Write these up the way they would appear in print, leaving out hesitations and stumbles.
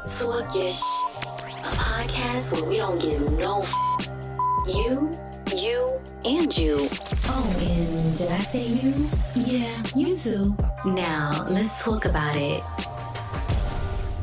Talk your a podcast where we don't give no you, and you. Oh, and did I say you? Yeah, you too. Now, let's talk about it.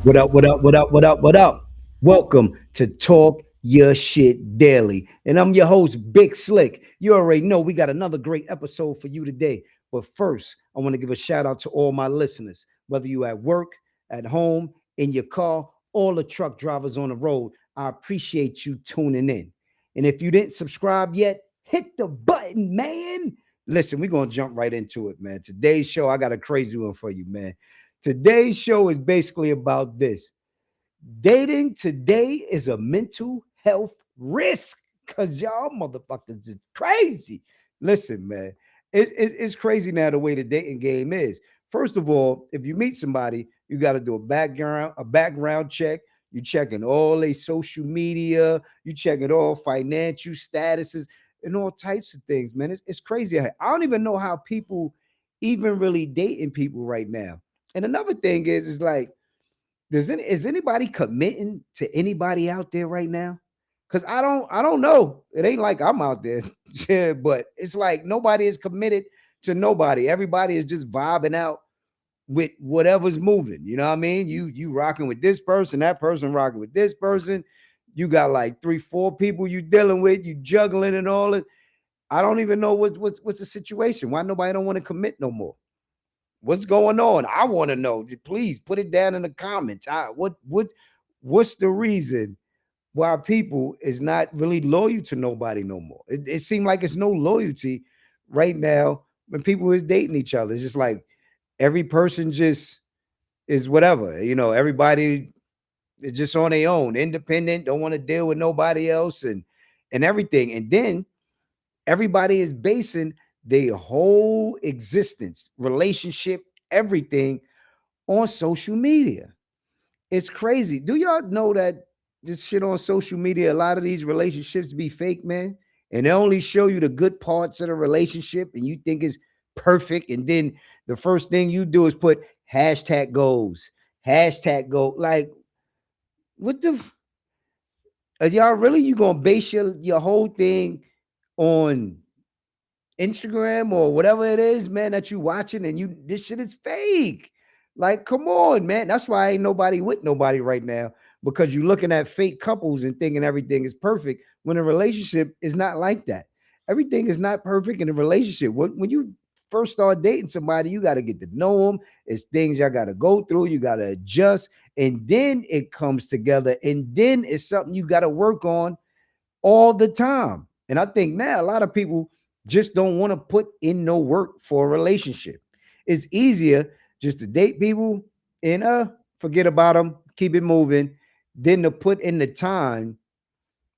What up, what up, what up, what up, what up? Welcome to Talk Your Shit Daily. And I'm your host, Big Slick. You already know we got another great episode for you today. But first, I want to give a shout out to all my listeners, whether you at work, at home, in your car, all the truck drivers on the road. I appreciate you tuning in. And if you didn't subscribe yet, hit the button, man. Listen, we're going to jump right into it, man. Today's show, I got a crazy one for you, man. Today's show is basically about this. Dating today is a mental health risk because y'all motherfuckers is crazy. Listen, man, it's crazy now the way the dating game is. First of all, if you meet somebody, you got to do a background check. You checking all their social media. You checking all financial statuses and all types of things, man. It's crazy. I don't even know how people even really dating people right now. And another thing is like, is anybody committing to anybody out there right now? Because I don't know. It ain't like I'm out there, yeah, but it's like nobody is committed to nobody. Everybody is just vibing out with whatever's moving. You know what I mean? You rocking with this person, that person rocking with this person. You got like three, four people you dealing with, you juggling and all it. I don't even know what's the situation. Why nobody don't want to commit no more? What's going on? I want to know. Please put it down in the comments. What's the reason why people is not really loyal to nobody no more? It seems like it's no loyalty right now when people is dating each other. It's just like every person just is whatever. Everybody is just on their own, independent, don't want to deal with nobody else and everything. And then everybody is basing their whole existence, relationship, everything on social media. It's crazy. Do y'all know that this shit on social media, a lot of these relationships be fake, man? And they only show you the good parts of the relationship and you think it's perfect. And then the first thing you do is put hashtag goals, hashtag go. Like, what the? Are y'all really, you gonna base your whole thing on Instagram or whatever it is, man, that you watching and you this shit is fake. Like, come on, man. That's why ain't nobody with nobody right now because you looking at fake couples and thinking everything is perfect when a relationship is not like that. Everything is not perfect in a relationship. When you first start dating somebody, you got to get to know them. It's things y'all got to go through. You got to adjust, and then it comes together, and then it's something you got to work on all the time. And I think now a lot of people just don't want to put in no work for a relationship. It's easier just to date people and forget about them, keep it moving, than to put in the time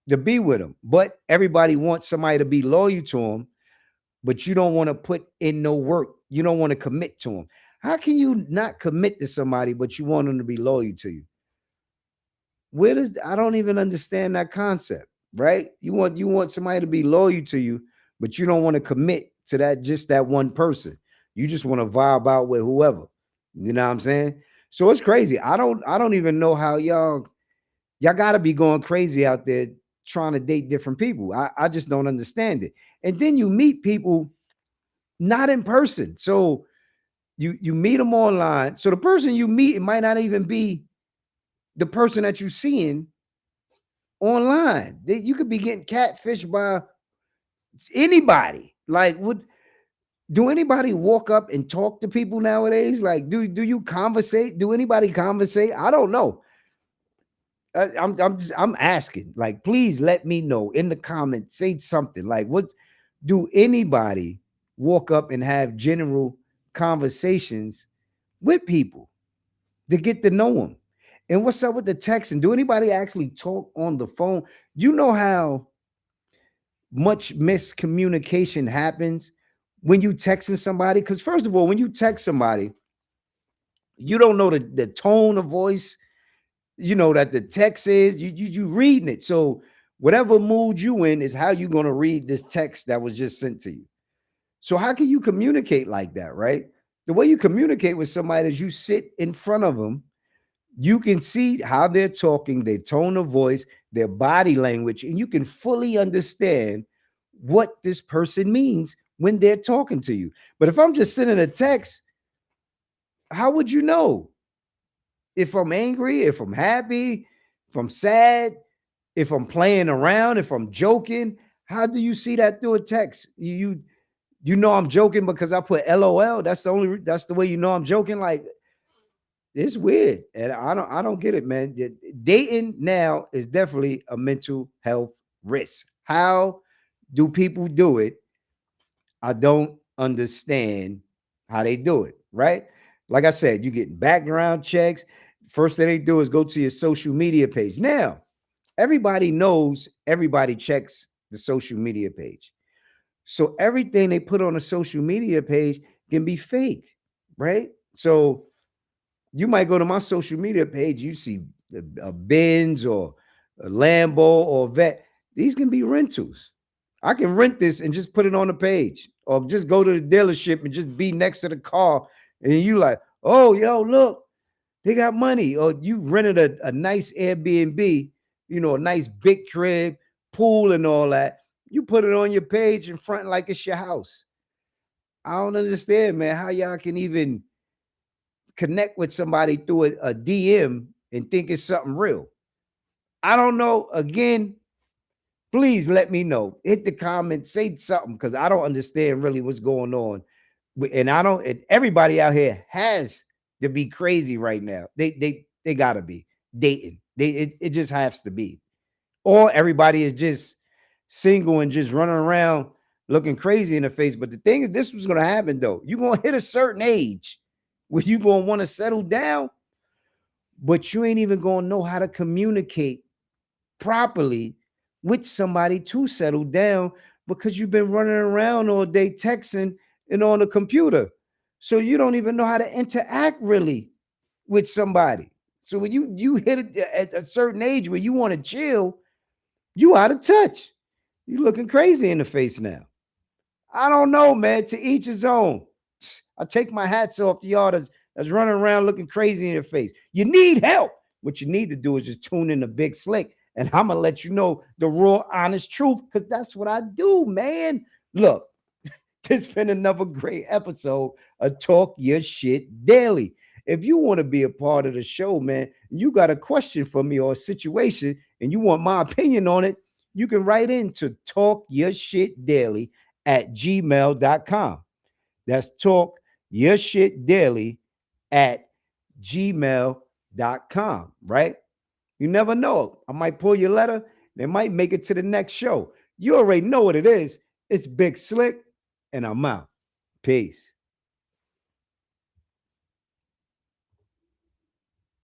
to be with them. But everybody wants somebody to be loyal to them, but you don't want to put in no work. You don't want to commit to them. How can you not commit to somebody, but you want them to be loyal to you? Where does I don't even understand that concept, right? You want somebody to be loyal to you, but you don't want to commit to that just that one person. You just want to vibe out with whoever. You know what I'm saying? So it's crazy. I don't even know how y'all got to be going crazy out there trying to date different people. I just don't understand it. And then you meet people not in person. So you meet them online. So the person you meet, it might not even be the person that you're seeing online. You could be getting catfished by anybody. Like, would do anybody walk up and talk to people nowadays? Like, do you conversate? Do anybody conversate? I don't know. I'm asking. Like, please let me know in the comments. Say something. Like, what do anybody walk up and have general conversations with people to get to know them? And what's up with the texting? Do anybody actually talk on the phone? You know how much miscommunication happens when you texting somebody? Because first of all, when you text somebody, you don't know the tone of voice, that the text is, you reading it. So whatever mood you in is how you gonna read this text that was just sent to you. So how can you communicate like that, right? The way you communicate with somebody is you sit in front of them, You can see how they're talking, their tone of voice, their body language, and you can fully understand what this person means when they're talking to you. But if I'm just sending a text, how would you know if I'm angry, if I'm happy, if I'm sad, if I'm playing around, if I'm joking? How do you see that through a text? You know I'm joking because I put LOL. That's the way you know I'm joking. Like, it's weird, and I don't get it, man. Dating now is definitely a mental health risk. How do people do it? I don't understand how they do it, right? Like I said, you get background checks. First thing they do is go to your social media page. Now, everybody knows everybody checks the social media page. So everything they put on a social media page can be fake, right? So you might go to my social media page, you see a Benz or a Lambo or a Vet. These can be rentals. I can rent this and just put it on the page, or just go to the dealership and just be next to the car. And you like, oh, yo, look, they got money. Or you rented a nice Airbnb, a nice big crib, pool and all that. You put it on your page in front like it's your house. I don't understand, man, how y'all can even connect with somebody through a DM and think it's something real. I don't know. Again, please let me know. Hit the comment, say something, because I don't understand really what's going on. And I don't, and everybody out here has to be crazy right now. They gotta be dating. It just has to be. Or everybody is just single and just running around looking crazy in the face. But the thing is, this was gonna happen though. You're gonna hit a certain age where you're gonna want to settle down, but you ain't even gonna know how to communicate properly with somebody to settle down because you've been running around all day texting and on the computer. So you don't even know how to interact really with somebody. So when you hit it at a certain age where you want to chill, you out of touch. You looking crazy in the face now. I don't know, man. To each his own. I take my hats off to y'all that's running around looking crazy in your face. You need help. What you need to do is just tune in to Big Slick, and I'm gonna let you know the raw, honest truth, because that's what I do, man. Look, this has been another great episode of Talk Your Shit Daily. If you want to be a part of the show, man, you got a question for me or a situation, and you want my opinion on it, you can write into Talk Your Shit Daily at gmail.com. That's Talk Your Shit Daily at gmail.com, right? You never know. I might pull your letter. They might make it to the next show. You already know what it is. It's Big Slick, and I'm out. Peace.